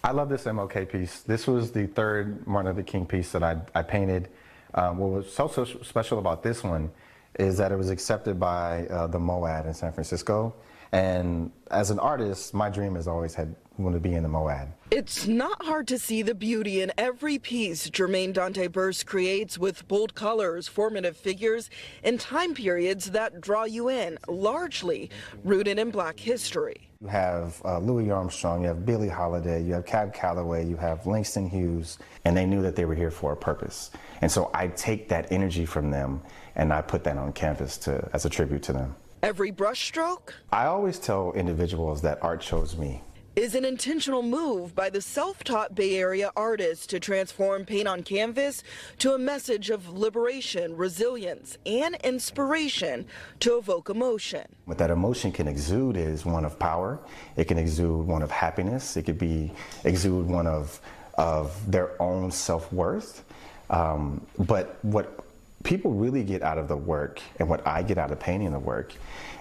I love this MLK piece. This was the third Martin Luther King piece that I painted. What was so special about this one is that it was accepted by the MOAD in San Francisco. And as an artist, my dream has always had wanted to be in the MOAD. It's not hard to see the beauty in every piece Jermaine Dante Burse creates, with bold colors, formative figures, and time periods that draw you in, largely rooted in Black history. You have Louis Armstrong, you have Billie Holiday, you have Cab Calloway, you have Langston Hughes, and they knew that they were here for a purpose. And so I take that energy from them and I put that on canvas as a tribute to them. Every brushstroke? I always tell individuals that art chose me. Is an intentional move by the self-taught Bay Area artist to transform paint on canvas to a message of liberation, resilience, and inspiration to evoke emotion. What that emotion can exude is one of power. It can exude one of happiness. It could exude one of their own self-worth. But what people really get out of the work, and what I get out of painting the work,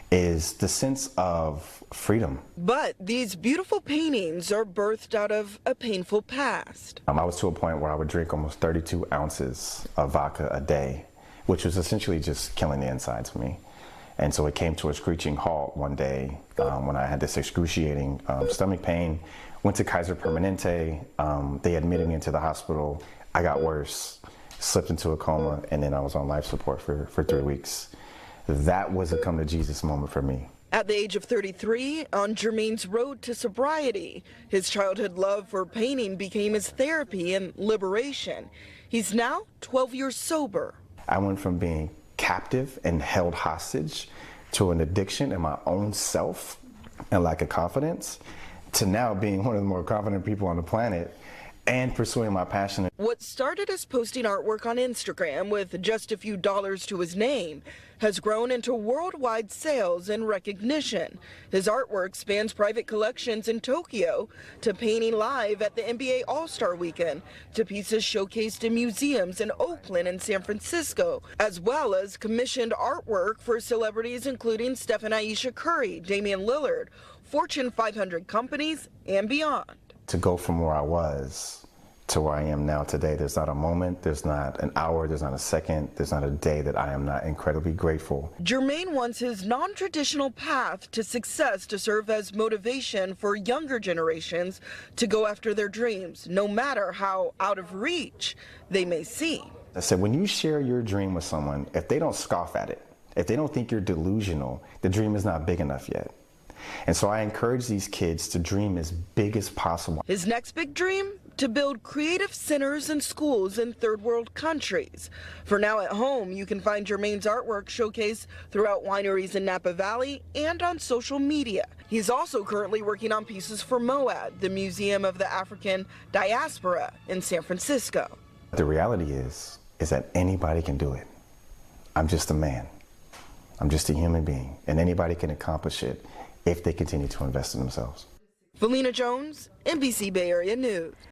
is the sense of freedom. But these beautiful paintings are birthed out of a painful past. I was to a point where I would drink almost 32 ounces of vodka a day, which was essentially just killing the insides for me. And so it came to a screeching halt one day when I had this excruciating stomach pain. Went to Kaiser Permanente. They admitted me into the hospital. I got worse, slipped into a coma, and then I was on life support for 3 weeks. That was a come to Jesus moment for me. At the age of 33, on Jermaine's road to sobriety, his childhood love for painting became his therapy and liberation. He's now 12 years sober. I went from being captive and held hostage to an addiction in my own self and lack of confidence, to now being one of the more confident people on the planet and pursuing my passion. What started as posting artwork on Instagram with just a few dollars to his name has grown into worldwide sales and recognition. His artwork spans private collections in Tokyo, to painting live at the NBA All-Star Weekend, to pieces showcased in museums in Oakland and San Francisco, as well as commissioned artwork for celebrities including Steph and Aisha Curry, Damian Lillard, Fortune 500 companies, and beyond. To go from where I was to where I am now today, there's not a moment, there's not an hour, there's not a second, there's not a day that I am not incredibly grateful. Jermaine wants his non-traditional path to success to serve as motivation for younger generations to go after their dreams, no matter how out of reach they may seem. I said, when you share your dream with someone, if they don't scoff at it, if they don't think you're delusional, the dream is not big enough yet. And so I encourage these kids to dream as big as possible. His next big dream? To build creative centers and schools in third world countries. For now at home, you can find Jermaine's artwork showcased throughout wineries in Napa Valley and on social media. He's also currently working on pieces for MOAD, the Museum of the African Diaspora in San Francisco. The reality is that anybody can do it. I'm just a man. I'm just a human being, and anybody can accomplish it if they continue to invest in themselves. Velena Jones, NBC Bay Area News.